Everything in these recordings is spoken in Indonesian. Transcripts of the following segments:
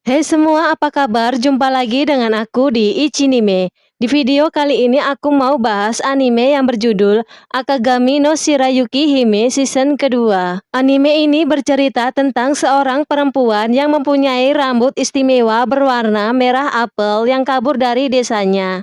Hai semua, apa kabar? Jumpa lagi dengan aku di Ichinime. Di video kali ini aku mau bahas anime yang berjudul Akagami no Shirayuki Hime season kedua. Anime ini bercerita tentang seorang perempuan yang mempunyai rambut istimewa berwarna merah apel yang kabur dari desanya.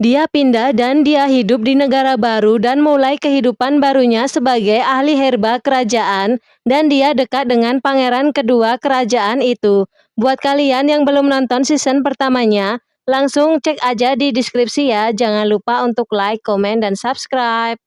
Dia pindah dan dia hidup di negara baru dan mulai kehidupan barunya sebagai ahli herba kerajaan, dan dia dekat dengan pangeran kedua kerajaan itu. Buat kalian yang belum nonton season pertamanya, langsung cek aja di deskripsi ya. Jangan lupa untuk like, komen, dan subscribe.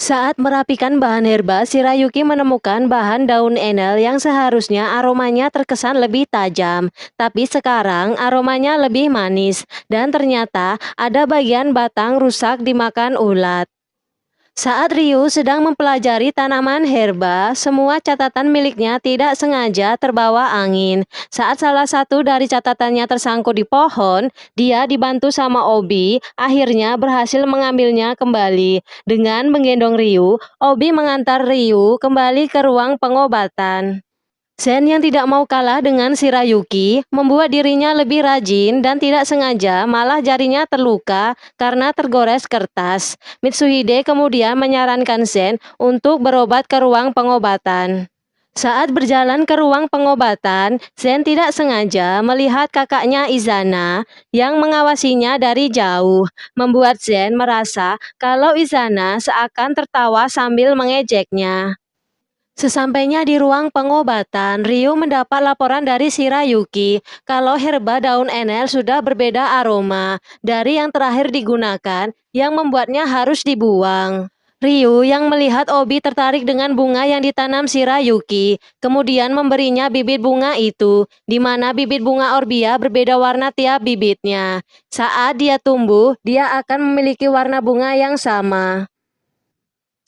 Saat merapikan bahan herba, Shirayuki menemukan bahan daun enel yang seharusnya aromanya terkesan lebih tajam, tapi sekarang aromanya lebih manis, dan ternyata ada bagian batang rusak dimakan ulat. Saat Ryu sedang mempelajari tanaman herba, semua catatan miliknya tidak sengaja terbawa angin. Saat salah satu dari catatannya tersangkut di pohon, dia dibantu sama Obi, akhirnya berhasil mengambilnya kembali. Dengan menggendong Ryu, Obi mengantar Ryu kembali ke ruang pengobatan. Zen yang tidak mau kalah dengan Shirayuki membuat dirinya lebih rajin dan tidak sengaja malah jarinya terluka karena tergores kertas. Mitsuhide kemudian menyarankan Zen untuk berobat ke ruang pengobatan. Saat berjalan ke ruang pengobatan, Zen tidak sengaja melihat kakaknya Izana yang mengawasinya dari jauh, membuat Zen merasa kalau Izana seakan tertawa sambil mengejeknya. Sesampainya di ruang pengobatan, Ryu mendapat laporan dari Shirayuki kalau herba daun enel sudah berbeda aroma dari yang terakhir digunakan, yang membuatnya harus dibuang. Ryu yang melihat Obi tertarik dengan bunga yang ditanam Shirayuki, kemudian memberinya bibit bunga itu, di mana bibit bunga Orbia berbeda warna tiap bibitnya. Saat dia tumbuh, dia akan memiliki warna bunga yang sama.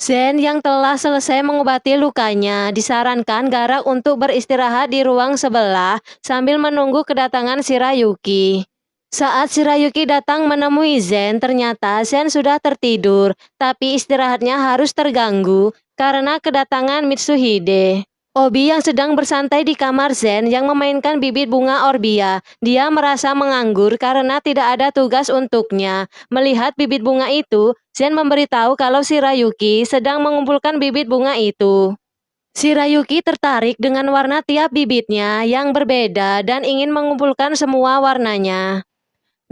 Zen yang telah selesai mengobati lukanya disarankan Garak untuk beristirahat di ruang sebelah sambil menunggu kedatangan Shirayuki. Saat Shirayuki datang menemui Zen, ternyata Zen sudah tertidur, tapi istirahatnya harus terganggu karena kedatangan Mitsuhide. Obi yang sedang bersantai di kamar Zen yang memainkan bibit bunga Orbia. Dia merasa menganggur karena tidak ada tugas untuknya. Melihat bibit bunga itu, Zen memberitahu kalau Shirayuki sedang mengumpulkan bibit bunga itu. Shirayuki tertarik dengan warna tiap bibitnya yang berbeda dan ingin mengumpulkan semua warnanya.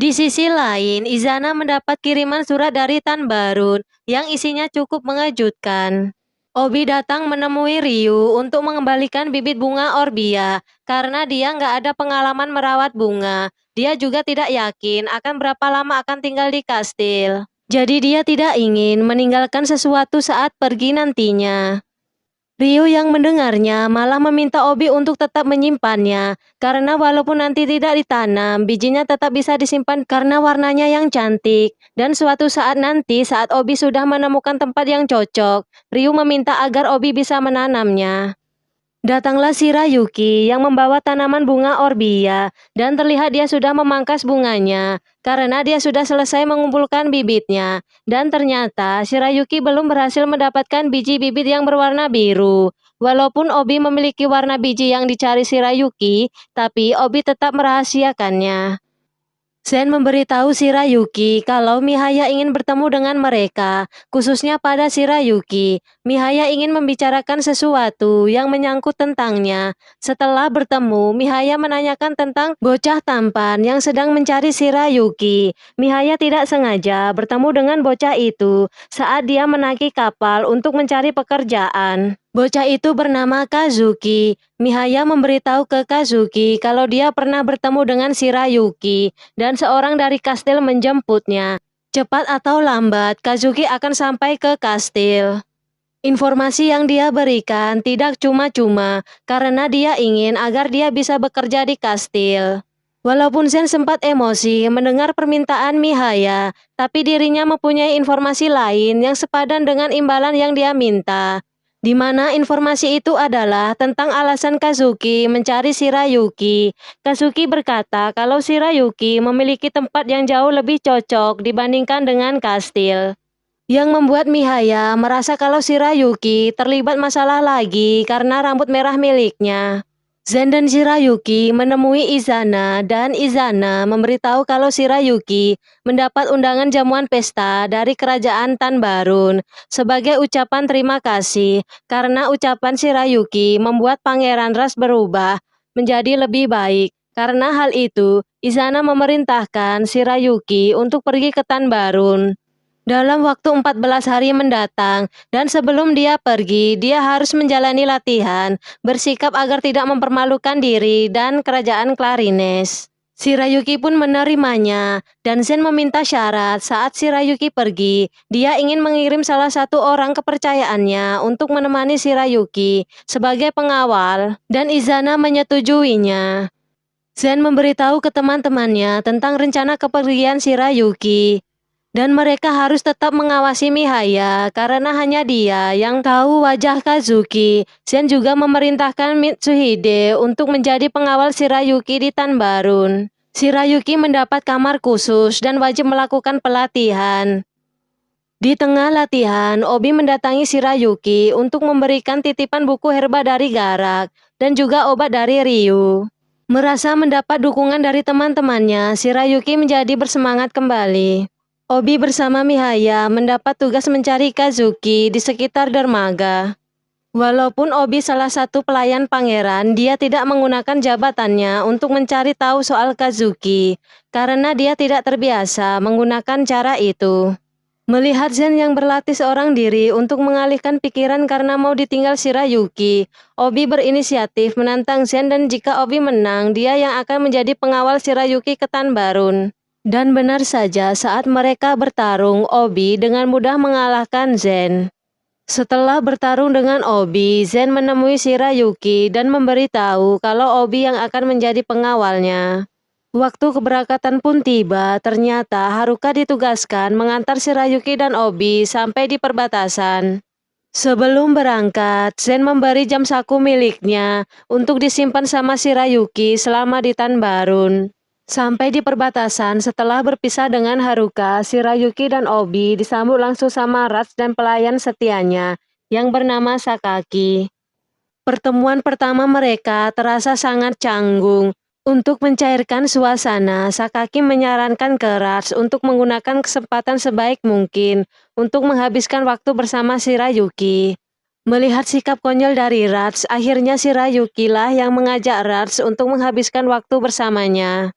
Di sisi lain, Izana mendapat kiriman surat dari Tan Barun yang isinya cukup mengejutkan. Obi datang menemui Ryu untuk mengembalikan bibit bunga Orbia karena dia nggak ada pengalaman merawat bunga. Dia juga tidak yakin akan berapa lama akan tinggal di kastil. Jadi dia tidak ingin meninggalkan sesuatu saat pergi nantinya. Ryu yang mendengarnya malah meminta Obi untuk tetap menyimpannya, karena walaupun nanti tidak ditanam, bijinya tetap bisa disimpan karena warnanya yang cantik. Dan suatu saat nanti saat Obi sudah menemukan tempat yang cocok, Ryu meminta agar Obi bisa menanamnya. Datanglah Shirayuki yang membawa tanaman bunga Orbia, dan terlihat dia sudah memangkas bunganya karena dia sudah selesai mengumpulkan bibitnya. Dan ternyata Shirayuki belum berhasil mendapatkan biji bibit yang berwarna biru. Walaupun Obi memiliki warna biji yang dicari Shirayuki, tapi Obi tetap merahasiakannya. Zen memberitahu Shirayuki kalau Mihaya ingin bertemu dengan mereka, khususnya pada Shirayuki. Mihaya ingin membicarakan sesuatu yang menyangkut tentangnya. Setelah bertemu, Mihaya menanyakan tentang bocah tampan yang sedang mencari Shirayuki. Mihaya tidak sengaja bertemu dengan bocah itu saat dia menaiki kapal untuk mencari pekerjaan. Bocah itu bernama Kazuki. Mihaya memberitahu ke Kazuki kalau dia pernah bertemu dengan Shirayuki dan seorang dari kastil menjemputnya. Cepat atau lambat, Kazuki akan sampai ke kastil. Informasi yang dia berikan tidak cuma-cuma karena dia ingin agar dia bisa bekerja di kastil. Walaupun Zen sempat emosi mendengar permintaan Mihaya, tapi dirinya mempunyai informasi lain yang sepadan dengan imbalan yang dia minta. Di mana informasi itu adalah tentang alasan Kazuki mencari Shirayuki. Kazuki berkata kalau Shirayuki memiliki tempat yang jauh lebih cocok dibandingkan dengan kastil. yang membuat Mihaya merasa kalau Shirayuki terlibat masalah lagi karena rambut merah miliknya. Zen dan Shirayuki menemui Izana dan Izana memberitahu kalau Shirayuki mendapat undangan jamuan pesta dari kerajaan Tanbarun sebagai ucapan terima kasih karena ucapan Shirayuki membuat Pangeran Ras berubah menjadi lebih baik. Karena hal itu, Izana memerintahkan Shirayuki untuk pergi ke Tanbarun dalam waktu 14 hari mendatang, dan sebelum dia pergi, dia harus menjalani latihan, bersikap agar tidak mempermalukan diri dan kerajaan Clarines. Shirayuki pun menerimanya, dan Zen meminta syarat saat Shirayuki pergi. Dia ingin mengirim salah satu orang kepercayaannya untuk menemani Shirayuki sebagai pengawal, dan Izana menyetujuinya. Zen memberitahu ke teman-temannya tentang rencana kepergian Shirayuki. Dan mereka harus tetap mengawasi Mihaya karena hanya dia yang tahu wajah Kazuki. Zen juga memerintahkan Mitsuhide untuk menjadi pengawal Shirayuki di Tanbarun. Shirayuki mendapat kamar khusus dan wajib melakukan pelatihan. Di tengah latihan, Obi mendatangi Shirayuki untuk memberikan titipan buku herba dari Garak dan juga obat dari Ryu. Merasa mendapat dukungan dari teman-temannya, Shirayuki menjadi bersemangat kembali. Obi bersama Mihaya mendapat tugas mencari Kazuki di sekitar dermaga. Walaupun Obi salah satu pelayan pangeran, dia tidak menggunakan jabatannya untuk mencari tahu soal Kazuki, karena dia tidak terbiasa menggunakan cara itu. Melihat Zen yang berlatih seorang diri untuk mengalihkan pikiran karena mau ditinggal Shirayuki, Obi berinisiatif menantang Zen dan jika Obi menang, dia yang akan menjadi pengawal Shirayuki ke Tanbarun. Dan benar saja saat mereka bertarung, Obi dengan mudah mengalahkan Zen. Setelah bertarung dengan Obi, Zen menemui Shirayuki dan memberitahu kalau Obi yang akan menjadi pengawalnya. Waktu keberangkatan pun tiba, ternyata Haruka ditugaskan mengantar Shirayuki dan Obi sampai di perbatasan. Sebelum berangkat, Zen memberi jam saku miliknya untuk disimpan sama Shirayuki selama di Tanbarun. Sampai di perbatasan, setelah berpisah dengan Haruka, Shirayuki dan Obi disambut langsung sama Rats dan pelayan setianya yang bernama Sakaki. Pertemuan pertama mereka terasa sangat canggung. Untuk mencairkan suasana, Sakaki menyarankan ke Rats untuk menggunakan kesempatan sebaik mungkin untuk menghabiskan waktu bersama Shirayuki. Melihat sikap konyol dari Rats, akhirnya Shirayuki lah yang mengajak Rats untuk menghabiskan waktu bersamanya.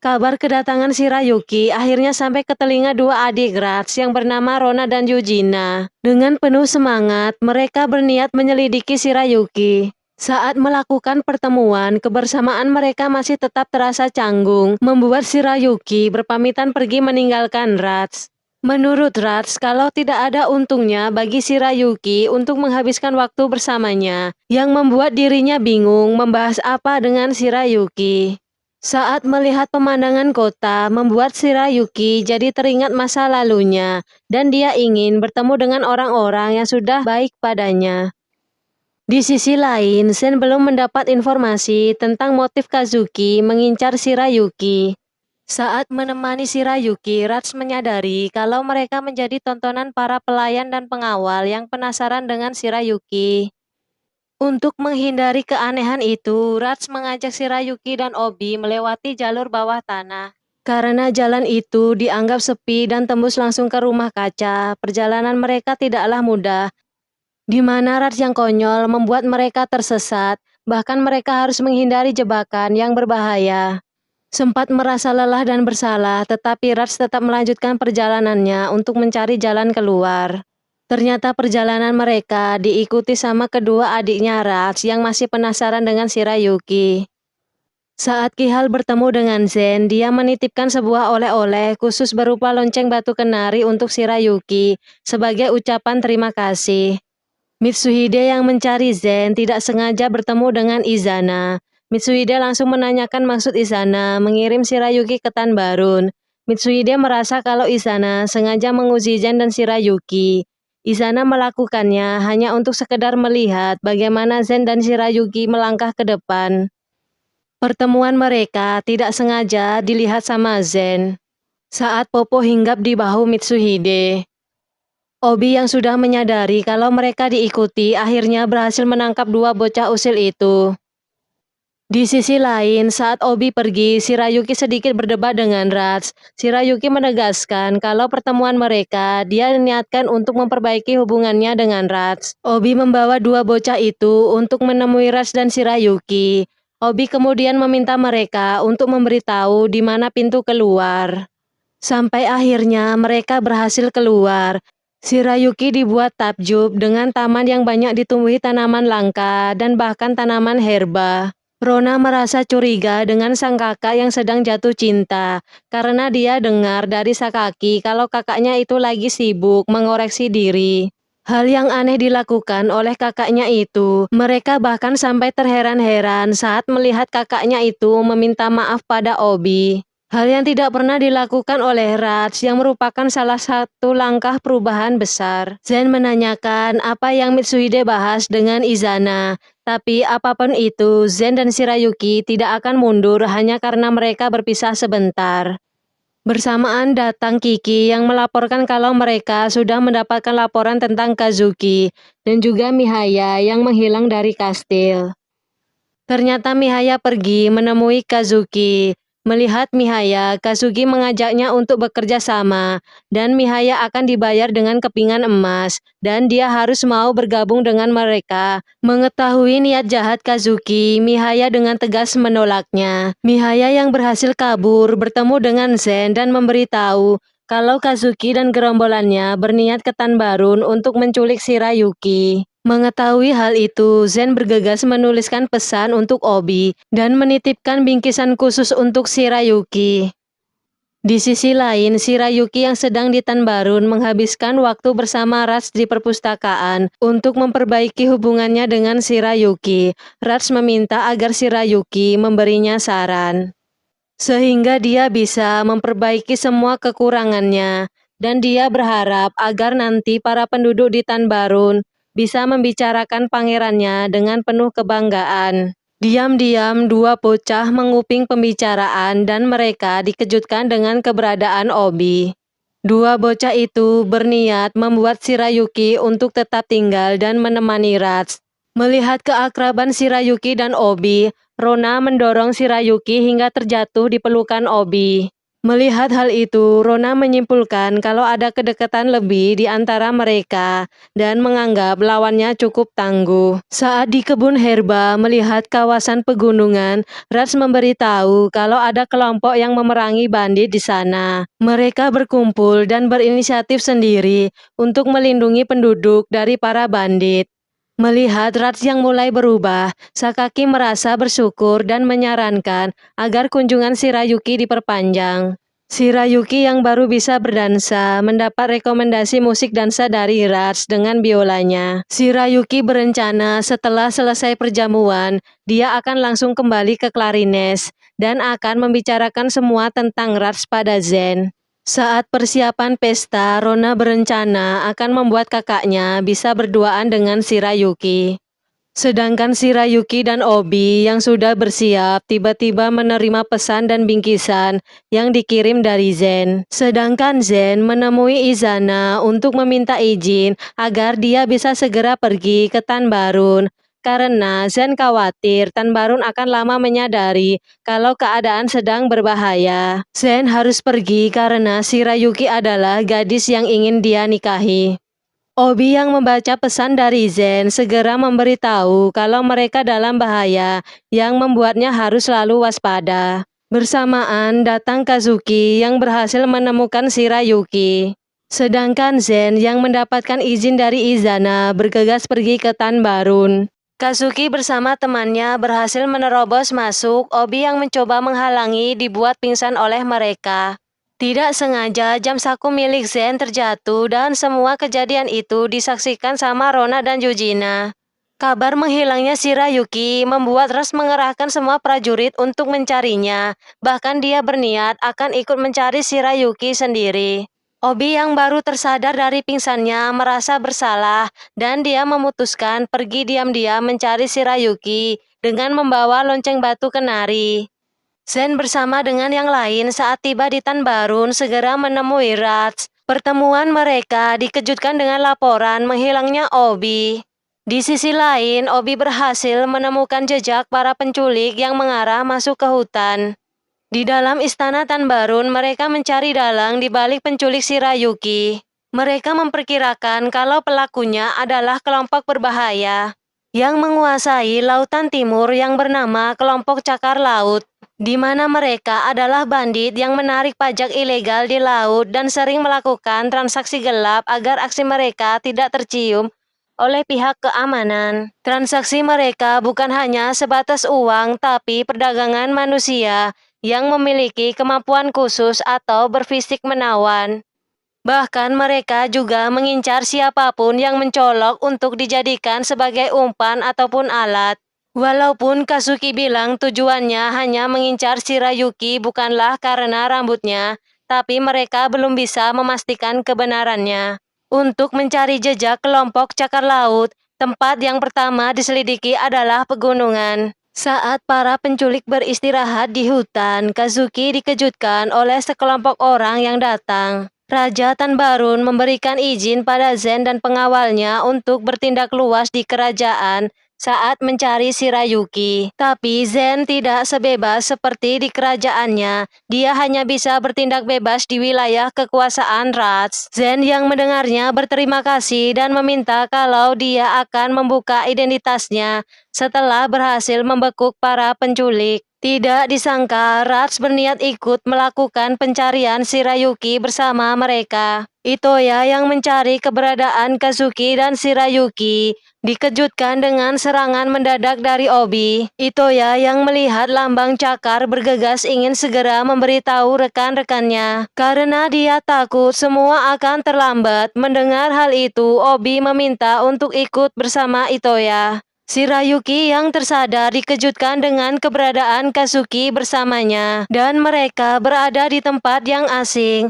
Kabar kedatangan Shirayuki akhirnya sampai ke telinga dua adik Rats yang bernama Rona dan Yujina. Dengan penuh semangat, mereka berniat menyelidiki Shirayuki. Saat melakukan pertemuan, kebersamaan mereka masih tetap terasa canggung, membuat Shirayuki berpamitan pergi meninggalkan Rats. Menurut Rats, kalau tidak ada untungnya bagi Shirayuki untuk menghabiskan waktu bersamanya, yang membuat dirinya bingung membahas apa dengan Shirayuki. Saat melihat pemandangan kota, membuat Shirayuki jadi teringat masa lalunya, dan dia ingin bertemu dengan orang-orang yang sudah baik padanya. Di sisi lain, Zen belum mendapat informasi tentang motif Kazuki mengincar Shirayuki. Saat menemani Shirayuki, Rats menyadari kalau mereka menjadi tontonan para pelayan dan pengawal yang penasaran dengan Shirayuki. Untuk menghindari keanehan itu, Rats mengajak Shirayuki dan Obi melewati jalur bawah tanah. Karena jalan itu dianggap sepi dan tembus langsung ke rumah kaca, perjalanan mereka tidaklah mudah. Di mana Rats yang konyol membuat mereka tersesat, bahkan mereka harus menghindari jebakan yang berbahaya. Sempat merasa lelah dan bersalah, tetapi Rats tetap melanjutkan perjalanannya untuk mencari jalan keluar. Ternyata perjalanan mereka diikuti sama kedua adiknya Rats yang masih penasaran dengan Shirayuki. Saat Kihal bertemu dengan Zen, dia menitipkan sebuah oleh-oleh khusus berupa lonceng batu kenari untuk Shirayuki sebagai ucapan terima kasih. Mitsuhide yang mencari Zen tidak sengaja bertemu dengan Izana. Mitsuhide langsung menanyakan maksud Izana mengirim Shirayuki ke Tanbarun. Mitsuhide merasa kalau Izana sengaja menguji Zen dan Shirayuki. Izana melakukannya hanya untuk sekedar melihat bagaimana Zen dan Shirayuki melangkah ke depan. Pertemuan mereka tidak sengaja dilihat sama Zen. Saat Popo hinggap di bahu Mitsuhide, Obi yang sudah menyadari kalau mereka diikuti akhirnya berhasil menangkap dua bocah usil itu. Di sisi lain, saat Obi pergi, Shirayuki sedikit berdebat dengan Rats. Shirayuki menegaskan kalau pertemuan mereka, dia niatkan untuk memperbaiki hubungannya dengan Rats. Obi membawa dua bocah itu untuk menemui Rats dan Shirayuki. Obi kemudian meminta mereka untuk memberitahu di mana pintu keluar. Sampai akhirnya mereka berhasil keluar. Shirayuki dibuat takjub dengan taman yang banyak ditumbuhi tanaman langka dan bahkan tanaman herba. Rona merasa curiga dengan sang kakak yang sedang jatuh cinta karena dia dengar dari Sakaki kalau kakaknya itu lagi sibuk mengoreksi diri. Hal yang aneh dilakukan oleh kakaknya itu, mereka bahkan sampai terheran-heran saat melihat kakaknya itu meminta maaf pada Obi. Hal yang tidak pernah dilakukan oleh Rats yang merupakan salah satu langkah perubahan besar. Zen menanyakan apa yang Mitsuhide bahas dengan Izana. Tapi apapun itu, Zen dan Shirayuki tidak akan mundur hanya karena mereka berpisah sebentar. Bersamaan datang Kiki yang melaporkan kalau mereka sudah mendapatkan laporan tentang Kazuki dan juga Mihaya yang menghilang dari kastil. Ternyata Mihaya pergi menemui Kazuki. Melihat Mihaya, Kazuki mengajaknya untuk bekerja sama, dan Mihaya akan dibayar dengan kepingan emas, dan dia harus mau bergabung dengan mereka. Mengetahui niat jahat Kazuki, Mihaya dengan tegas menolaknya. Mihaya yang berhasil kabur bertemu dengan Zen dan memberitahu kalau Kazuki dan gerombolannya berniat ke Tanbarun untuk menculik Shirayuki. Mengetahui hal itu, Zen bergegas menuliskan pesan untuk Obi dan menitipkan bingkisan khusus untuk Shirayuki. Di sisi lain, Shirayuki yang sedang di Tanbarun menghabiskan waktu bersama Rats di perpustakaan untuk memperbaiki hubungannya dengan Shirayuki. Rats meminta agar Shirayuki memberinya saran, sehingga dia bisa memperbaiki semua kekurangannya, dan dia berharap agar nanti para penduduk di Tanbarun bisa membicarakan pangerannya dengan penuh kebanggaan. Diam-diam dua bocah menguping pembicaraan dan mereka dikejutkan dengan keberadaan Obi. Dua bocah itu berniat membuat Shirayuki untuk tetap tinggal dan menemani Rats. Melihat keakraban Shirayuki dan Obi, Rona mendorong Shirayuki hingga terjatuh di pelukan Obi. Melihat hal itu, Rona menyimpulkan kalau ada kedekatan lebih di antara mereka dan menganggap lawannya cukup tangguh. Saat di kebun herba melihat kawasan pegunungan, Rats memberitahu kalau ada kelompok yang memerangi bandit di sana. Mereka berkumpul dan berinisiatif sendiri untuk melindungi penduduk dari para bandit. Melihat Rats yang mulai berubah, Sakaki merasa bersyukur dan menyarankan agar kunjungan Shirayuki diperpanjang. Shirayuki yang baru bisa berdansa mendapat rekomendasi musik dansa dari Rats dengan biolanya. Shirayuki berencana setelah selesai perjamuan, dia akan langsung kembali ke Klarines dan akan membicarakan semua tentang Rats pada Zen. Saat persiapan pesta, Rona berencana akan membuat kakaknya bisa berduaan dengan Shirayuki. Sedangkan Shirayuki dan Obi yang sudah bersiap tiba-tiba menerima pesan dan bingkisan yang dikirim dari Zen. Sedangkan Zen menemui Izana untuk meminta izin agar dia bisa segera pergi ke Tanbarun. Karena Zen khawatir Tanbarun akan lama menyadari kalau keadaan sedang berbahaya. Zen harus pergi karena Shirayuki adalah gadis yang ingin dia nikahi. Obi yang membaca pesan dari Zen segera memberitahu kalau mereka dalam bahaya yang membuatnya harus selalu waspada. Bersamaan datang Kazuki yang berhasil menemukan Shirayuki. Sedangkan Zen yang mendapatkan izin dari Izana bergegas pergi ke Tanbarun. Kazuki bersama temannya berhasil menerobos masuk. Obi yang mencoba menghalangi dibuat pingsan oleh mereka. Tidak sengaja jam saku milik Zen terjatuh dan semua kejadian itu disaksikan sama Rona dan Yujina. Kabar menghilangnya Shirayuki membuat Ras mengerahkan semua prajurit untuk mencarinya. Bahkan dia berniat akan ikut mencari Shirayuki sendiri. Obi yang baru tersadar dari pingsannya merasa bersalah dan dia memutuskan pergi diam-diam mencari Shirayuki dengan membawa lonceng batu kenari. Zen bersama dengan yang lain saat tiba di Tanbarun segera menemui Rats. Pertemuan mereka dikejutkan dengan laporan menghilangnya Obi. Di sisi lain, Obi berhasil menemukan jejak para penculik yang mengarah masuk ke hutan. Di dalam istana Tanbarun, mereka mencari dalang di balik penculik Shirayuki. Mereka memperkirakan kalau pelakunya adalah kelompok berbahaya yang menguasai lautan timur yang bernama kelompok Cakar Laut, di mana mereka adalah bandit yang menarik pajak ilegal di laut dan sering melakukan transaksi gelap agar aksi mereka tidak tercium oleh pihak keamanan. Transaksi mereka bukan hanya sebatas uang, tapi perdagangan manusia yang memiliki kemampuan khusus atau berfisik menawan. Bahkan mereka juga mengincar siapapun yang mencolok untuk dijadikan sebagai umpan ataupun alat. Walaupun Kazuki bilang tujuannya hanya mengincar Shirayuki bukanlah karena rambutnya, tapi mereka belum bisa memastikan kebenarannya. Untuk mencari jejak kelompok Cakar Laut, tempat yang pertama diselidiki adalah pegunungan. Saat para penculik beristirahat di hutan, Kazuki dikejutkan oleh sekelompok orang yang datang. Raja Tanbarun memberikan izin pada Zen dan pengawalnya untuk bertindak luas di kerajaan saat mencari Shirayuki. Tapi Zen tidak sebebas seperti di kerajaannya. Dia hanya bisa bertindak bebas di wilayah kekuasaan Rats. Zen yang mendengarnya berterima kasih dan meminta kalau dia akan membuka identitasnya setelah berhasil membekuk para penculik. Tidak disangka, Rats berniat ikut melakukan pencarian Shirayuki bersama mereka. Itoya yang mencari keberadaan Kazuki dan Shirayuki dikejutkan dengan serangan mendadak dari Obi. Itoya yang melihat lambang cakar bergegas ingin segera memberitahu rekan-rekannya. Karena dia takut semua akan terlambat. Mendengar hal itu, Obi meminta untuk ikut bersama Itoya. Shirayuki yang tersadar dikejutkan dengan keberadaan Kazuki bersamanya, dan mereka berada di tempat yang asing.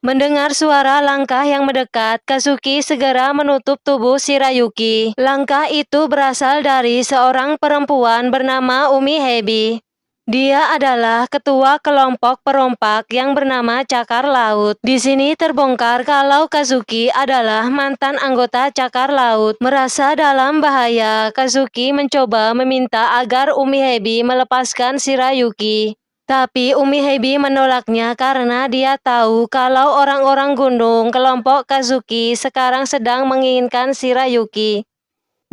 Mendengar suara langkah yang mendekat, Kazuki segera menutup tubuh Shirayuki. Langkah itu berasal dari seorang perempuan bernama Umi Hebi. Dia adalah ketua kelompok perompak yang bernama Cakar Laut. Di sini terbongkar kalau Kazuki adalah mantan anggota Cakar Laut. Merasa dalam bahaya, Kazuki mencoba meminta agar Umi Hebi melepaskan Shirayuki. Tapi Umi Hebi menolaknya karena dia tahu kalau orang-orang gunung kelompok Kazuki sekarang sedang menginginkan Shirayuki.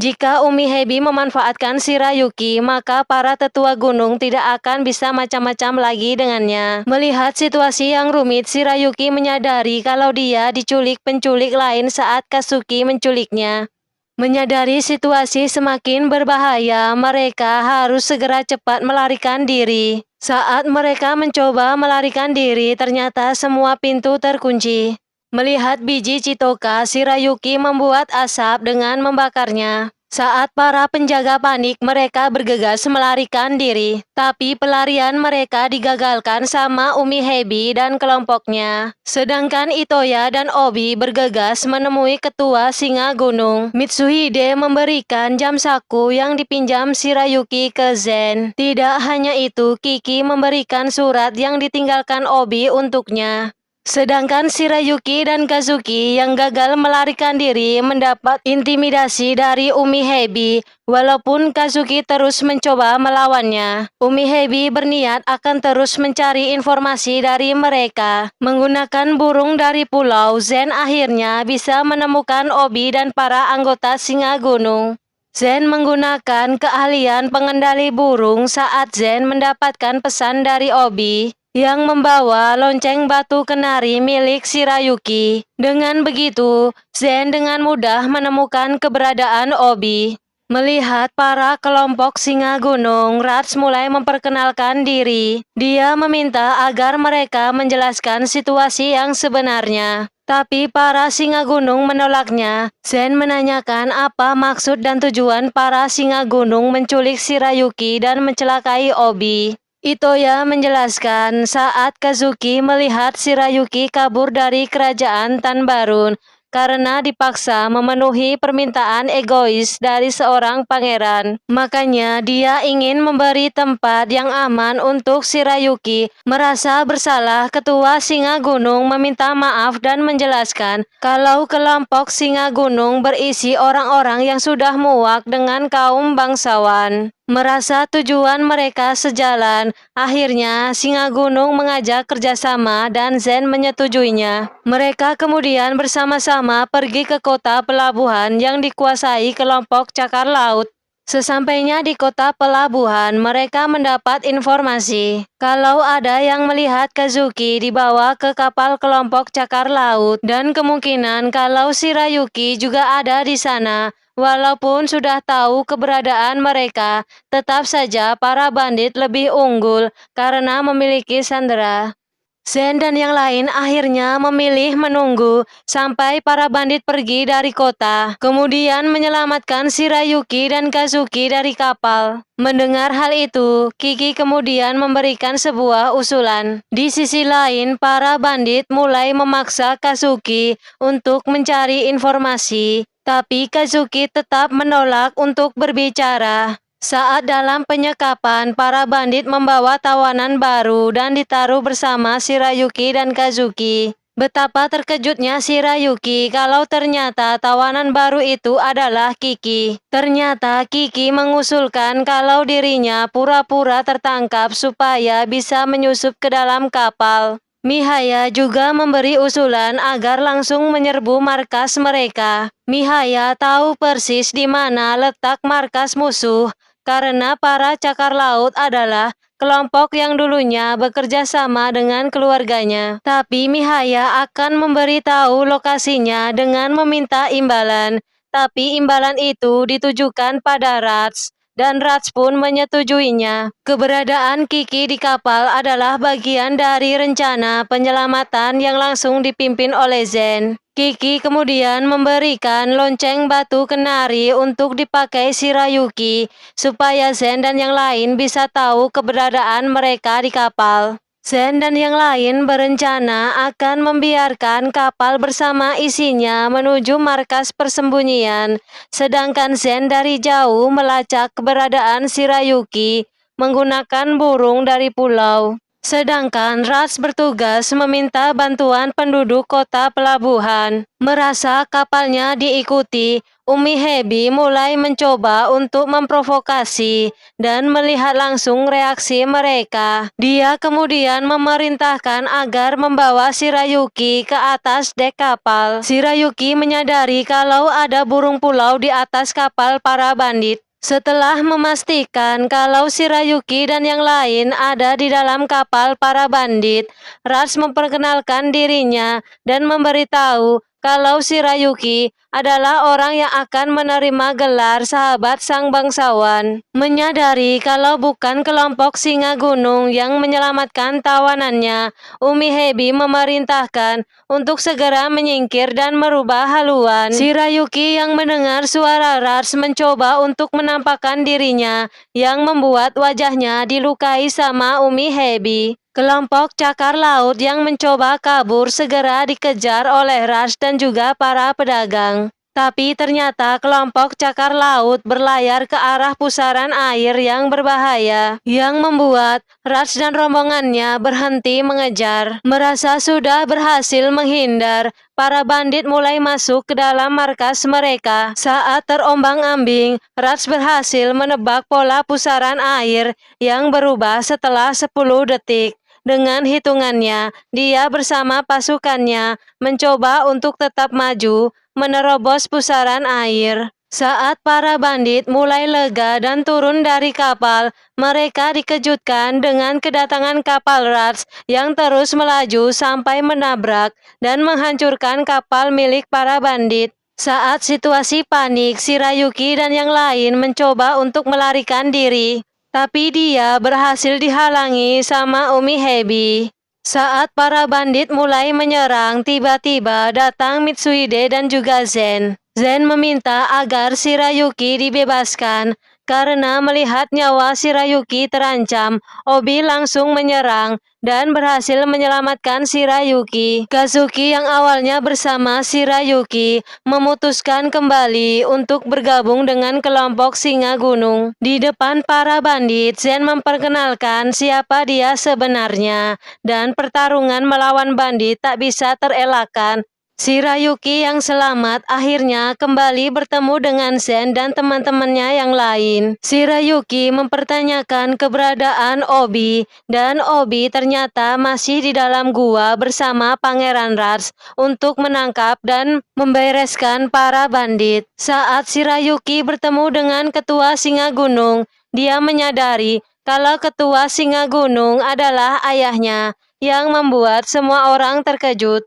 Jika Umi Hebi memanfaatkan Shirayuki, maka para tetua gunung tidak akan bisa macam-macam lagi dengannya. Melihat situasi yang rumit, Shirayuki menyadari kalau dia diculik penculik lain saat Kazuki menculiknya. Menyadari situasi semakin berbahaya, mereka harus segera cepat melarikan diri. Saat mereka mencoba melarikan diri, ternyata semua pintu terkunci. Melihat biji citoka, Shirayuki membuat asap dengan membakarnya. Saat para penjaga panik, mereka bergegas melarikan diri. Tapi pelarian mereka digagalkan sama Umi Hebi dan kelompoknya. Sedangkan Itoya dan Obi bergegas menemui ketua Singa Gunung. Mitsuhide memberikan jam saku yang dipinjam Shirayuki ke Zen. Tidak hanya itu, Kiki memberikan surat yang ditinggalkan Obi untuknya. Sedangkan Shirayuki dan Kazuki yang gagal melarikan diri mendapat intimidasi dari Umi Hebi. Walaupun Kazuki terus mencoba melawannya, Umi Hebi berniat akan terus mencari informasi dari mereka. Menggunakan burung dari pulau, Zen akhirnya bisa menemukan Obi dan para anggota Singa Gunung. Zen menggunakan keahlian pengendali burung saat Zen mendapatkan pesan dari Obi yang membawa lonceng batu kenari milik Shirayuki. Dengan begitu, Zen dengan mudah menemukan keberadaan Obi. Melihat para kelompok Singa Gunung, Rats mulai memperkenalkan diri. Dia meminta agar mereka menjelaskan situasi yang sebenarnya. Tapi para Singa Gunung menolaknya. Zen menanyakan apa maksud dan tujuan para Singa Gunung menculik Shirayuki dan mencelakai Obi. Itoya menjelaskan saat Kazuki melihat Shirayuki kabur dari kerajaan Tanbarun, karena dipaksa memenuhi permintaan egois dari seorang pangeran. Makanya dia ingin memberi tempat yang aman untuk Shirayuki. Merasa bersalah, ketua Singa Gunung meminta maaf dan menjelaskan kalau kelompok Singa Gunung berisi orang-orang yang sudah muak dengan kaum bangsawan. Merasa tujuan mereka sejalan, akhirnya Singa Gunung mengajak kerjasama dan Zen menyetujuinya. Mereka kemudian bersama-sama pergi ke kota pelabuhan yang dikuasai kelompok Cakar Laut. Sesampainya di kota pelabuhan, mereka mendapat informasi kalau ada yang melihat Kazuki dibawa ke kapal kelompok Cakar Laut dan kemungkinan kalau Shirayuki juga ada di sana. Walaupun sudah tahu keberadaan mereka, tetap saja para bandit lebih unggul karena memiliki sandera. Zen dan yang lain akhirnya memilih menunggu sampai para bandit pergi dari kota, kemudian menyelamatkan Shirayuki dan Kazuki dari kapal. Mendengar hal itu, Kiki kemudian memberikan sebuah usulan. Di sisi lain, para bandit mulai memaksa Kazuki untuk mencari informasi, tapi Kazuki tetap menolak untuk berbicara. Saat dalam penyekapan, para bandit membawa tawanan baru dan ditaruh bersama Shirayuki dan Kazuki. Betapa terkejutnya Shirayuki kalau ternyata tawanan baru itu adalah Kiki. Ternyata Kiki mengusulkan kalau dirinya pura-pura tertangkap supaya bisa menyusup ke dalam kapal. Mihaya juga memberi usulan agar langsung menyerbu markas mereka. Mihaya tahu persis di mana letak markas musuh, karena para Cakar Laut adalah kelompok yang dulunya bekerja sama dengan keluarganya. Tapi Mihaya akan memberitahu lokasinya dengan meminta imbalan. Tapi imbalan itu ditujukan pada Rats, dan Rats pun menyetujuinya. Keberadaan Kiki di kapal adalah bagian dari rencana penyelamatan yang langsung dipimpin oleh Zen. Kiki kemudian memberikan lonceng batu kenari untuk dipakai Shirayuki supaya Zen dan yang lain bisa tahu keberadaan mereka di kapal. Zen dan yang lain berencana akan membiarkan kapal bersama isinya menuju markas persembunyian, sedangkan Zen dari jauh melacak keberadaan Shirayuki menggunakan burung dari pulau. Sedangkan Rats bertugas meminta bantuan penduduk kota pelabuhan. Merasa kapalnya diikuti, Umi Hebi mulai mencoba untuk memprovokasi dan melihat langsung reaksi mereka. Dia kemudian memerintahkan agar membawa Shirayuki ke atas dek kapal. Shirayuki menyadari kalau ada burung pulau di atas kapal para bandit. Setelah memastikan kalau Shirayuki dan yang lain ada di dalam kapal para bandit, Rats memperkenalkan dirinya dan memberitahu kalau Shirayuki adalah orang yang akan menerima gelar sahabat sang bangsawan. Menyadari kalau bukan kelompok Singa Gunung yang menyelamatkan tawanannya, Umi Hebi memerintahkan untuk segera menyingkir dan merubah haluan. Shirayuki yang mendengar suara Rats mencoba untuk menampakkan dirinya, yang membuat wajahnya dilukai sama Umi Hebi. Kelompok Cakar Laut yang mencoba kabur segera dikejar oleh Rats dan juga para pedagang. Tapi ternyata kelompok Cakar Laut berlayar ke arah pusaran air yang berbahaya, yang membuat Rats dan rombongannya berhenti mengejar. Merasa sudah berhasil menghindar, para bandit mulai masuk ke dalam markas mereka. Saat terombang-ambing, Rats berhasil menebak pola pusaran air yang berubah setelah 10 detik. Dengan hitungannya, dia bersama pasukannya mencoba untuk tetap maju, menerobos pusaran air. Saat para bandit mulai lega dan turun dari kapal, mereka dikejutkan dengan kedatangan kapal Rats yang terus melaju sampai menabrak dan menghancurkan kapal milik para bandit. Saat situasi panik, Shirayuki dan yang lain mencoba untuk melarikan diri, tapi dia berhasil dihalangi sama Umi Hebi. Saat para bandit mulai menyerang, tiba-tiba datang Mitsuhide dan juga Zen. Zen meminta agar Shirayuki dibebaskan Karena melihat nyawa Shirayuki terancam, Obi langsung menyerang dan berhasil menyelamatkan Shirayuki. Kazuki yang awalnya bersama Shirayuki memutuskan kembali untuk bergabung dengan kelompok Singa Gunung. Di depan para bandit, Zen memperkenalkan siapa dia sebenarnya, dan pertarungan melawan bandit tak bisa terelakkan. Shirayuki yang selamat akhirnya kembali bertemu dengan Zen dan teman-temannya yang lain. Shirayuki mempertanyakan keberadaan Obi, dan Obi ternyata masih di dalam gua bersama Pangeran Rats untuk menangkap dan membereskan para bandit. Saat Shirayuki bertemu dengan Ketua Singa Gunung, dia menyadari kalau Ketua Singa Gunung adalah ayahnya, yang membuat semua orang terkejut.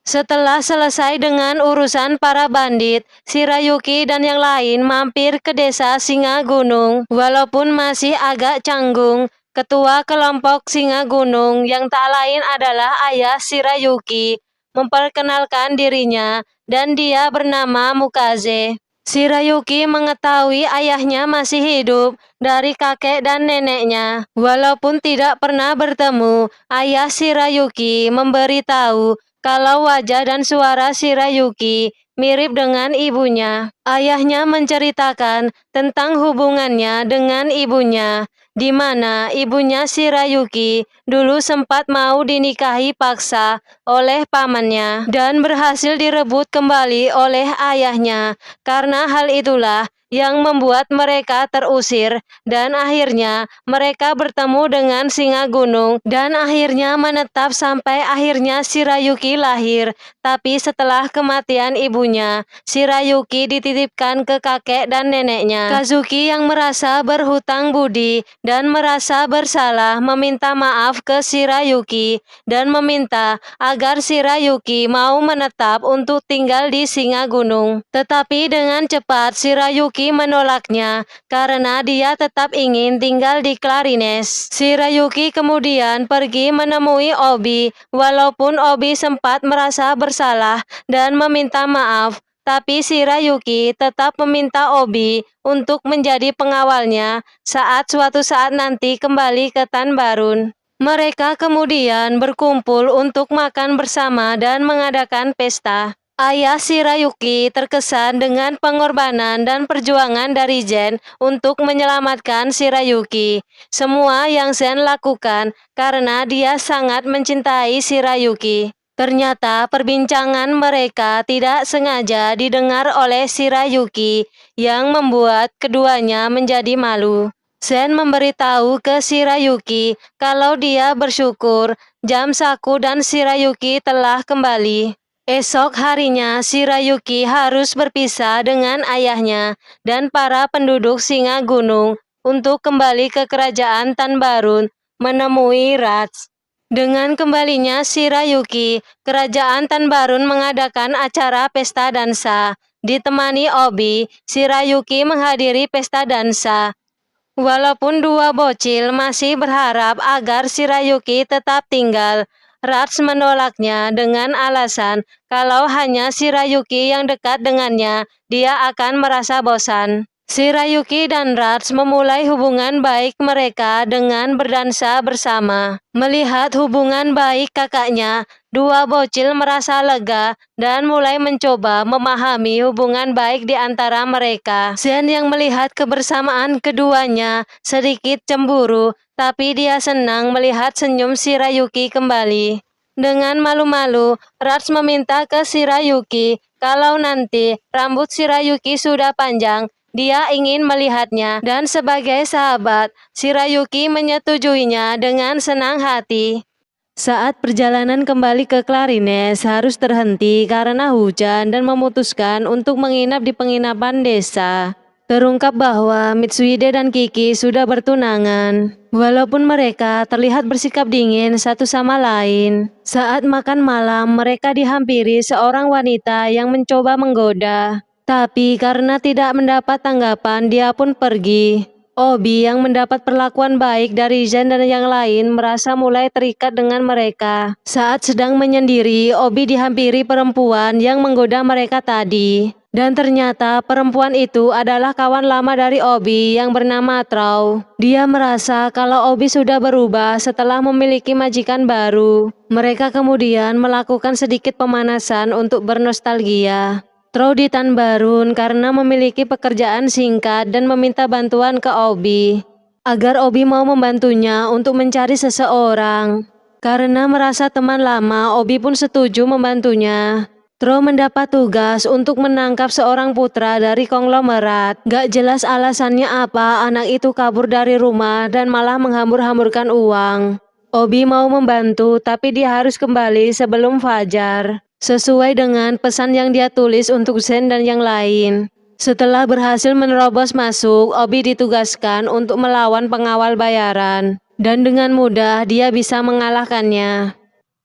Setelah selesai dengan urusan para bandit, Shirayuki dan yang lain mampir ke desa Singa Gunung. Walaupun masih agak canggung, ketua kelompok Singa Gunung yang tak lain adalah ayah Shirayuki memperkenalkan dirinya, dan dia bernama Mukaze. Shirayuki mengetahui ayahnya masih hidup dari kakek dan neneknya. Walaupun tidak pernah bertemu, ayah Shirayuki memberitahu kalau wajah dan suara Shirayuki mirip dengan ibunya. Ayahnya menceritakan tentang hubungannya dengan ibunya, di mana ibunya Shirayuki dulu sempat mau dinikahi paksa oleh pamannya dan berhasil direbut kembali oleh ayahnya. Karena hal itulah yang membuat mereka terusir, dan akhirnya mereka bertemu dengan Singa Gunung dan akhirnya menetap sampai akhirnya Shirayuki lahir. Tapi setelah kematian ibunya, Shirayuki dititipkan ke kakek dan neneknya. Kazuki yang merasa berhutang budi dan merasa bersalah meminta maaf ke Shirayuki dan meminta agar Shirayuki mau menetap untuk tinggal di Singa Gunung. Tetapi dengan cepat Shirayuki menolaknya karena dia tetap ingin tinggal di Clarines. Shirayuki kemudian pergi menemui Obi. Walaupun Obi sempat merasa bersalah dan meminta maaf, tapi Shirayuki tetap meminta Obi untuk menjadi pengawalnya saat suatu saat nanti kembali ke Tanbarun. Mereka kemudian berkumpul untuk makan bersama dan mengadakan pesta. Ayah Shirayuki terkesan dengan pengorbanan dan perjuangan dari Zen untuk menyelamatkan Shirayuki. Semua yang Zen lakukan karena dia sangat mencintai Shirayuki. Ternyata perbincangan mereka tidak sengaja didengar oleh Shirayuki, yang membuat keduanya menjadi malu. Zen memberitahu ke Shirayuki kalau dia bersyukur Jamsaku dan Shirayuki telah kembali. Esok harinya Shirayuki harus berpisah dengan ayahnya dan para penduduk Singa Gunung untuk kembali ke kerajaan Tanbarun menemui Rats. Dengan kembalinya Shirayuki, kerajaan Tanbarun mengadakan acara pesta dansa. Ditemani Obi, Shirayuki menghadiri pesta dansa. Walaupun dua bocil masih berharap agar Shirayuki tetap tinggal, Rats menolaknya dengan alasan kalau hanya Shirayuki yang dekat dengannya, dia akan merasa bosan. Shirayuki dan Rats memulai hubungan baik mereka dengan berdansa bersama. Melihat hubungan baik kakaknya, dua bocil merasa lega dan mulai mencoba memahami hubungan baik di antara mereka. Zen yang melihat kebersamaan keduanya sedikit cemburu, tapi dia senang melihat senyum Shirayuki kembali. Dengan malu-malu, Rats meminta ke Shirayuki kalau nanti rambut Shirayuki sudah panjang, dia ingin melihatnya, dan sebagai sahabat, Shirayuki menyetujuinya dengan senang hati. Saat perjalanan kembali ke Clarines harus terhenti karena hujan dan memutuskan untuk menginap di penginapan desa. Terungkap bahwa Mitsuhide dan Kiki sudah bertunangan. Walaupun mereka terlihat bersikap dingin satu sama lain. Saat makan malam, mereka dihampiri seorang wanita yang mencoba menggoda. Tapi karena tidak mendapat tanggapan, dia pun pergi. Obi yang mendapat perlakuan baik dari Zen dan yang lain merasa mulai terikat dengan mereka. Saat sedang menyendiri, Obi dihampiri perempuan yang menggoda mereka tadi. Dan ternyata perempuan itu adalah kawan lama dari Obi yang bernama Trow. Dia merasa kalau Obi sudah berubah setelah memiliki majikan baru. Mereka kemudian melakukan sedikit pemanasan untuk bernostalgia. Trow di Tan Barun karena memiliki pekerjaan singkat dan meminta bantuan ke Obi agar Obi mau membantunya untuk mencari seseorang. Karena merasa teman lama, Obi pun setuju membantunya. Trow mendapat tugas untuk menangkap seorang putra dari konglomerat. Gak jelas alasannya apa anak itu kabur dari rumah dan malah menghambur-hamburkan uang. Obi mau membantu tapi dia harus kembali sebelum fajar, sesuai dengan pesan yang dia tulis untuk Zen dan yang lain. Setelah berhasil menerobos masuk, Obi ditugaskan untuk melawan pengawal bayaran. Dan dengan mudah dia bisa mengalahkannya.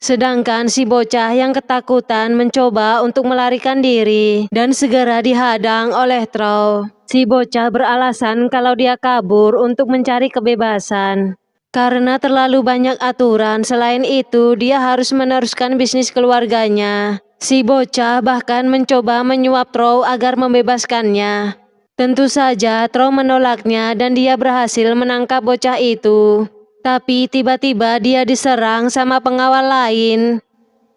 Sedangkan si bocah yang ketakutan mencoba untuk melarikan diri dan segera dihadang oleh Trow. Si bocah beralasan kalau dia kabur untuk mencari kebebasan. Karena terlalu banyak aturan, selain itu dia harus meneruskan bisnis keluarganya. Si bocah bahkan mencoba menyuap Trow agar membebaskannya. Tentu saja Trow menolaknya dan dia berhasil menangkap bocah itu. Tapi tiba-tiba dia diserang sama pengawal lain.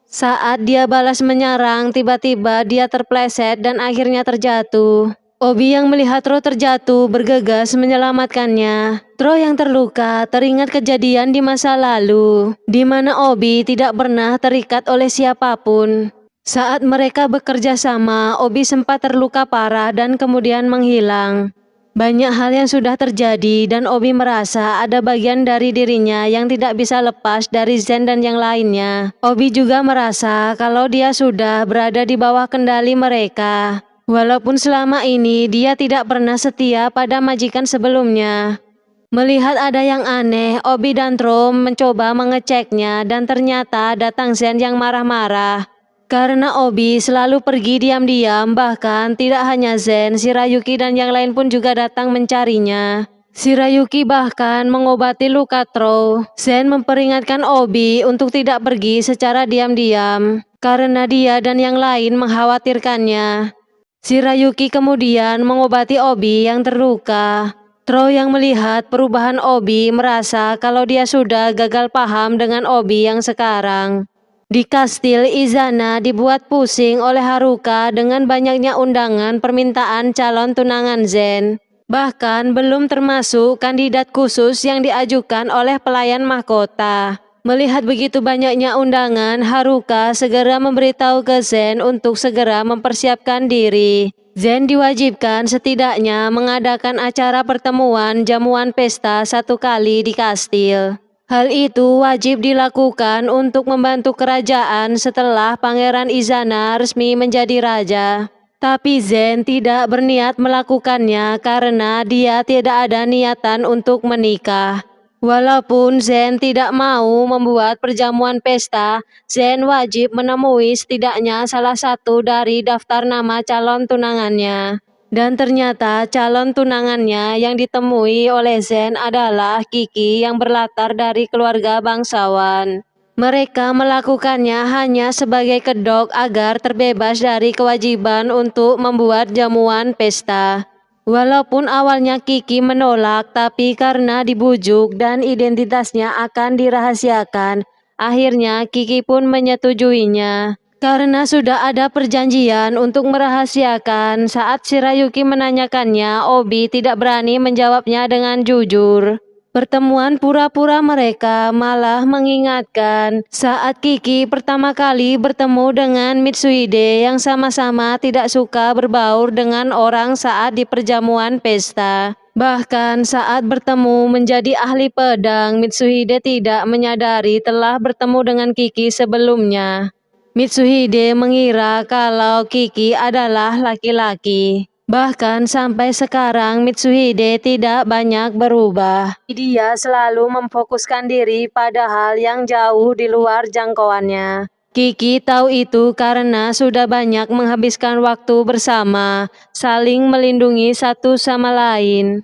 Saat dia balas menyerang, tiba-tiba dia terpleset dan akhirnya terjatuh. Obi yang melihat Trow terjatuh bergegas menyelamatkannya. Trow yang terluka teringat kejadian di masa lalu, di mana Obi tidak pernah terikat oleh siapapun. Saat mereka bekerja sama, Obi sempat terluka parah dan kemudian menghilang. Banyak hal yang sudah terjadi dan Obi merasa ada bagian dari dirinya yang tidak bisa lepas dari Zen dan yang lainnya. Obi juga merasa kalau dia sudah berada di bawah kendali mereka. Walaupun selama ini dia tidak pernah setia pada majikan sebelumnya. Melihat ada yang aneh, Obi dan Trow mencoba mengeceknya dan ternyata datang Zen yang marah-marah. Karena Obi selalu pergi diam-diam, bahkan tidak hanya Zen, Shirayuki dan yang lain pun juga datang mencarinya. Shirayuki bahkan mengobati luka Trow. Zen memperingatkan Obi untuk tidak pergi secara diam-diam, karena dia dan yang lain mengkhawatirkannya. Shirayuki kemudian mengobati Obi yang terluka. Trow yang melihat perubahan Obi merasa kalau dia sudah gagal paham dengan Obi yang sekarang. Di kastil, Izana dibuat pusing oleh Haruka dengan banyaknya undangan permintaan calon tunangan Zen. Bahkan belum termasuk kandidat khusus yang diajukan oleh pelayan mahkota. Melihat begitu banyaknya undangan, Haruka segera memberitahu ke Zen untuk segera mempersiapkan diri. Zen diwajibkan setidaknya mengadakan acara pertemuan jamuan pesta 1 kali di kastil. Hal itu wajib dilakukan untuk membantu kerajaan setelah Pangeran Izana resmi menjadi raja. Tapi Zen tidak berniat melakukannya karena dia tidak ada niatan untuk menikah. Walaupun Zen tidak mau membuat perjamuan pesta, Zen wajib menemui setidaknya salah satu dari daftar nama calon tunangannya. Dan ternyata calon tunangannya yang ditemui oleh Zen adalah Kiki yang berlatar dari keluarga bangsawan. Mereka melakukannya hanya sebagai kedok agar terbebas dari kewajiban untuk membuat jamuan pesta. Walaupun awalnya Kiki menolak, tapi karena dibujuk dan identitasnya akan dirahasiakan, akhirnya Kiki pun menyetujuinya. Karena sudah ada perjanjian untuk merahasiakan, saat Shirayuki menanyakannya, Obi tidak berani menjawabnya dengan jujur. Pertemuan pura-pura mereka malah mengingatkan saat Kiki pertama kali bertemu dengan Mitsuhide yang sama-sama tidak suka berbaur dengan orang saat di perjamuan pesta. Bahkan saat bertemu menjadi ahli pedang, Mitsuhide tidak menyadari telah bertemu dengan Kiki sebelumnya. Mitsuhide mengira kalau Kiki adalah laki-laki. Bahkan sampai sekarang Mitsuhide tidak banyak berubah. Dia selalu memfokuskan diri pada hal yang jauh di luar jangkauannya. Kiki tahu itu karena sudah banyak menghabiskan waktu bersama, saling melindungi satu sama lain.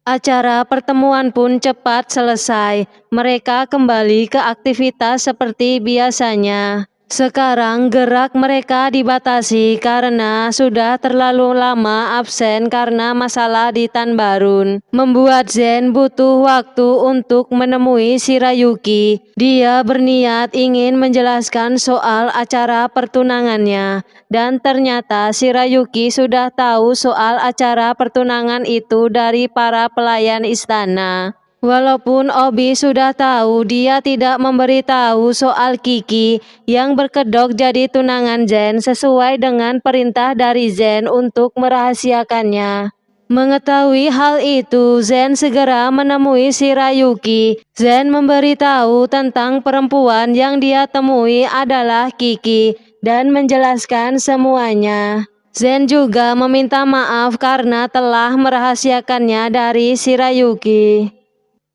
Acara pertemuan pun cepat selesai. Mereka kembali ke aktivitas seperti biasanya. Sekarang gerak mereka dibatasi karena sudah terlalu lama absen karena masalah di Tanbarun. Membuat Zen butuh waktu untuk menemui Shirayuki. Dia berniat ingin menjelaskan soal acara pertunangannya. Dan ternyata Shirayuki sudah tahu soal acara pertunangan itu dari para pelayan istana. Walaupun Obi sudah tahu, dia tidak memberitahu soal Kiki yang berkedok jadi tunangan Zen sesuai dengan perintah dari Zen untuk merahasiakannya. Mengetahui hal itu, Zen segera menemui Shirayuki. Zen memberitahu tentang perempuan yang dia temui adalah Kiki dan menjelaskan semuanya. Zen juga meminta maaf karena telah merahasiakannya dari Shirayuki.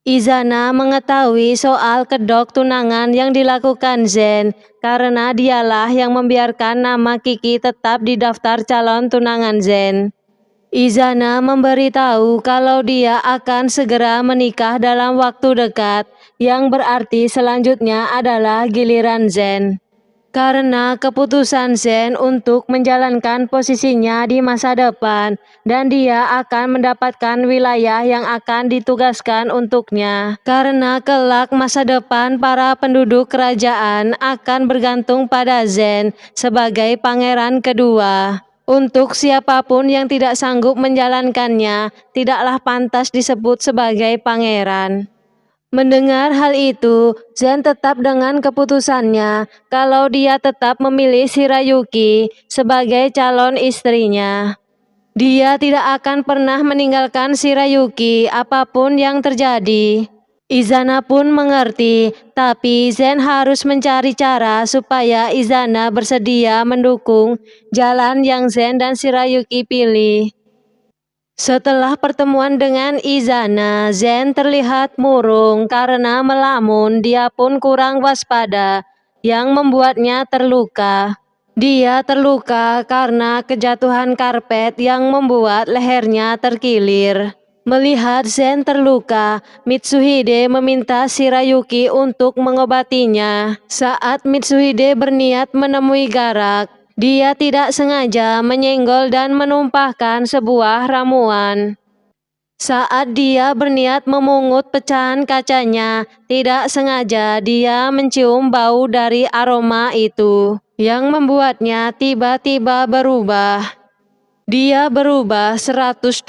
Izana mengetahui soal kedok tunangan yang dilakukan Zen karena dialah yang membiarkan nama Kiki tetap di daftar calon tunangan Zen. Izana memberitahu kalau dia akan segera menikah dalam waktu dekat, yang berarti selanjutnya adalah giliran Zen. Karena keputusan Zen untuk menjalankan posisinya di masa depan dan dia akan mendapatkan wilayah yang akan ditugaskan untuknya. Karena kelak masa depan para penduduk kerajaan akan bergantung pada Zen sebagai pangeran kedua. Untuk siapapun yang tidak sanggup menjalankannya, tidaklah pantas disebut sebagai pangeran. Mendengar hal itu, Zen tetap dengan keputusannya kalau dia tetap memilih Shirayuki sebagai calon istrinya. Dia tidak akan pernah meninggalkan Shirayuki apapun yang terjadi. Izana pun mengerti, tapi Zen harus mencari cara supaya Izana bersedia mendukung jalan yang Zen dan Shirayuki pilih. Setelah pertemuan dengan Izana, Zen terlihat murung karena melamun. Dia pun kurang waspada, yang membuatnya terluka. Dia terluka karena kejatuhan karpet yang membuat lehernya terkilir. Melihat Zen terluka, Mitsuhide meminta Shirayuki untuk mengobatinya. Saat Mitsuhide berniat menemui Garak, dia tidak sengaja menyenggol dan menumpahkan sebuah ramuan. Saat dia berniat memungut pecahan kacanya, tidak sengaja dia mencium bau dari aroma itu, yang membuatnya tiba-tiba berubah. Dia berubah 180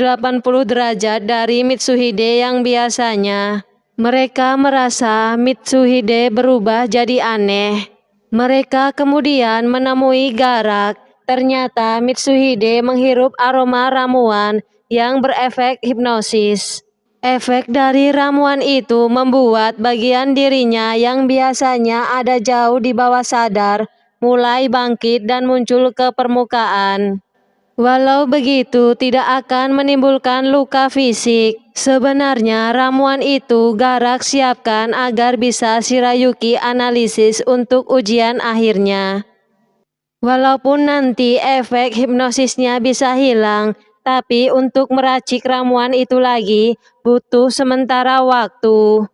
derajat dari Mitsuhide yang biasanya. Mereka merasa Mitsuhide berubah jadi aneh. Mereka kemudian menemui Garak. Ternyata Mitsuhide menghirup aroma ramuan yang berefek hipnosis. Efek dari ramuan itu membuat bagian dirinya yang biasanya ada jauh di bawah sadar mulai bangkit dan muncul ke permukaan. Walau begitu tidak akan menimbulkan luka fisik. Sebenarnya ramuan itu Garak siapkan agar bisa Shirayuki analisis untuk ujian akhirnya. Walaupun nanti efek hipnosisnya bisa hilang, tapi untuk meracik ramuan itu lagi butuh sementara waktu.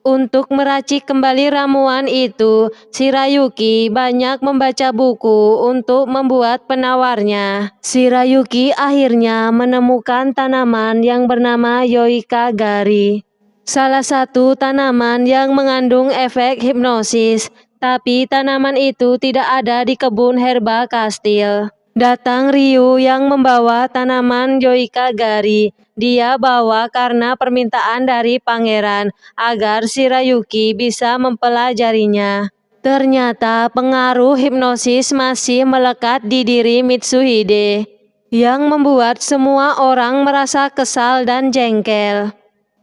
Untuk meracik kembali ramuan itu, Shirayuki banyak membaca buku untuk membuat penawarnya. Shirayuki akhirnya menemukan tanaman yang bernama Yoika Gari. Salah satu tanaman yang mengandung efek hipnosis, tapi tanaman itu tidak ada di kebun herba kastil. Datang Ryu yang membawa tanaman Yoika Gari. Dia bawa karena permintaan dari pangeran agar Shirayuki bisa mempelajarinya. Ternyata pengaruh hipnosis masih melekat di diri Mitsuhide, yang membuat semua orang merasa kesal dan jengkel.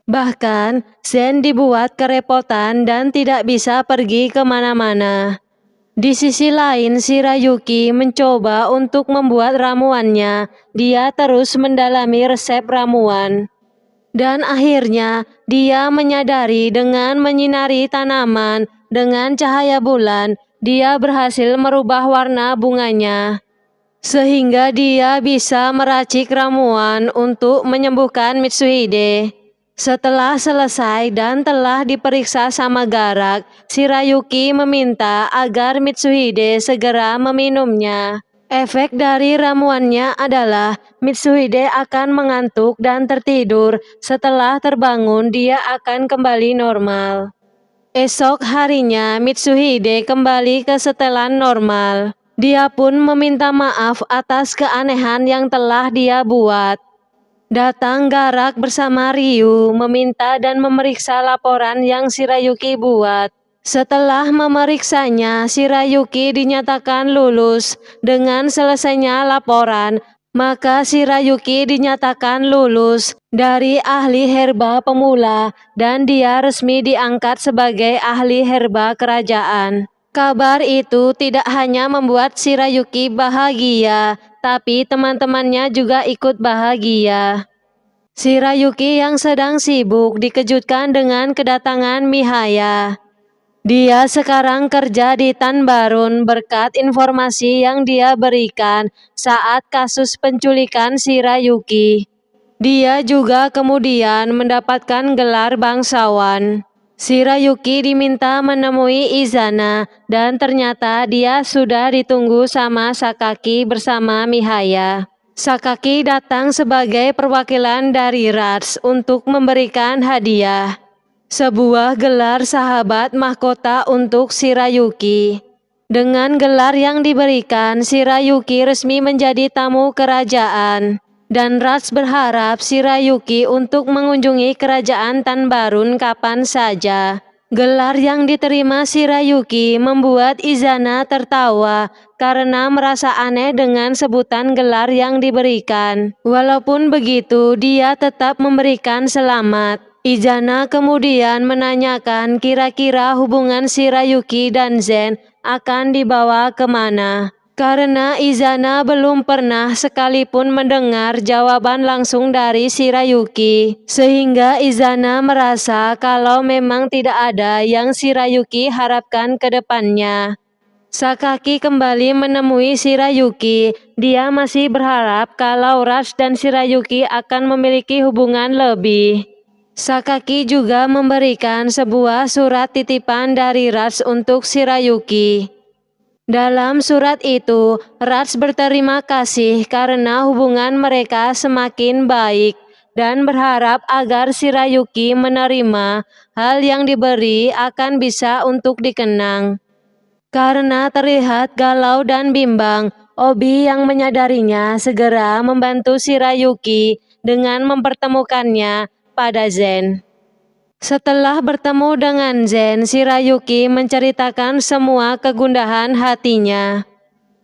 Bahkan, Zen dibuat kerepotan dan tidak bisa pergi kemana-mana. Di sisi lain, Shirayuki mencoba untuk membuat ramuannya. Dia terus mendalami resep ramuan. Dan akhirnya, dia menyadari dengan menyinari tanaman dengan cahaya bulan, dia berhasil merubah warna bunganya. Sehingga dia bisa meracik ramuan untuk menyembuhkan Mitsuhide. Setelah selesai dan telah diperiksa sama Garak, Shirayuki meminta agar Mitsuhide segera meminumnya. Efek dari ramuannya adalah Mitsuhide akan mengantuk dan tertidur. Setelah terbangun, dia akan kembali normal. Esok harinya, Mitsuhide kembali ke setelan normal. Dia pun meminta maaf atas keanehan yang telah dia buat. Datang Garak bersama Ryu meminta dan memeriksa laporan yang Shirayuki buat. Setelah memeriksanya, Shirayuki dinyatakan lulus. Dengan selesainya laporan, maka Shirayuki dinyatakan lulus dari ahli herba pemula dan dia resmi diangkat sebagai ahli herba kerajaan. Kabar itu tidak hanya membuat Shirayuki bahagia, tapi teman-temannya juga ikut bahagia. Shirayuki yang sedang sibuk dikejutkan dengan kedatangan Mihaya. Dia sekarang kerja di Tanbarun berkat informasi yang dia berikan saat kasus penculikan Shirayuki. Dia juga kemudian mendapatkan gelar bangsawan. Shirayuki diminta menemui Izana dan ternyata dia sudah ditunggu sama Sakaki bersama Mihaya. Sakaki datang sebagai perwakilan dari Rats untuk memberikan hadiah. Sebuah gelar sahabat mahkota untuk Shirayuki. Dengan gelar yang diberikan, Shirayuki resmi menjadi tamu kerajaan. Dan Rats berharap Shirayuki untuk mengunjungi kerajaan Tanbarun kapan saja. Gelar yang diterima Shirayuki membuat Izana tertawa karena merasa aneh dengan sebutan gelar yang diberikan. Walaupun begitu, dia tetap memberikan selamat. Izana kemudian menanyakan kira-kira hubungan Shirayuki dan Zen akan dibawa kemana. Karena Izana belum pernah sekalipun mendengar jawaban langsung dari Shirayuki, sehingga Izana merasa kalau memang tidak ada yang Shirayuki harapkan ke depannya. Sakaki kembali menemui Shirayuki. Dia masih berharap kalau Rats dan Shirayuki akan memiliki hubungan lebih. Sakaki juga memberikan sebuah surat titipan dari Rats untuk Shirayuki. Dalam surat itu, Rats berterima kasih karena hubungan mereka semakin baik dan berharap agar Shirayuki menerima hal yang diberi akan bisa untuk dikenang. Karena terlihat galau dan bimbang, Obi yang menyadarinya segera membantu Shirayuki dengan mempertemukannya pada Zen. Setelah bertemu dengan Zen, Shirayuki menceritakan semua kegundahan hatinya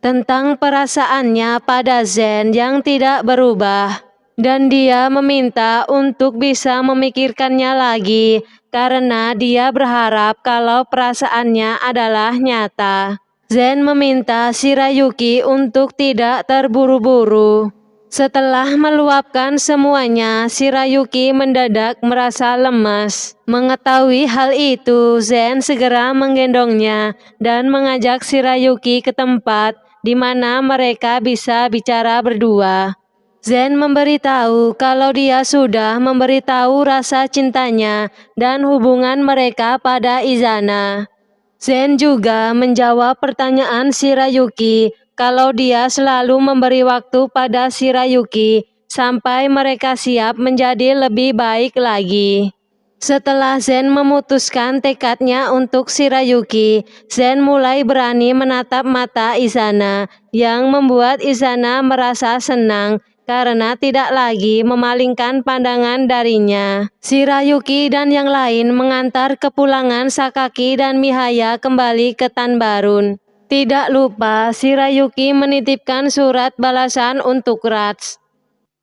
tentang perasaannya pada Zen yang tidak berubah. Dan dia meminta untuk bisa memikirkannya lagi karena dia berharap kalau perasaannya adalah nyata. Zen meminta Shirayuki untuk tidak terburu-buru. Setelah meluapkan semuanya, Shirayuki mendadak merasa lemas. Mengetahui hal itu, Zen segera menggendongnya dan mengajak Shirayuki ke tempat di mana mereka bisa bicara berdua. Zen memberitahu kalau dia sudah memberitahu rasa cintanya dan hubungan mereka pada Izana. Zen juga menjawab pertanyaan Shirayuki kalau dia selalu memberi waktu pada Shirayuki sampai mereka siap menjadi lebih baik lagi. Setelah Zen memutuskan tekadnya untuk Shirayuki, Zen mulai berani menatap mata Izana yang membuat Izana merasa senang karena tidak lagi memalingkan pandangan darinya. Shirayuki dan yang lain mengantar kepulangan Sakaki dan Mihaya kembali ke Tanbarun. Tidak lupa, Shirayuki menitipkan surat balasan untuk Rats.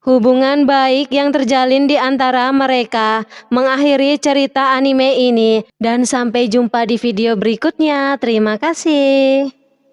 Hubungan baik yang terjalin di antara mereka mengakhiri cerita anime ini. Dan sampai jumpa di video berikutnya. Terima kasih.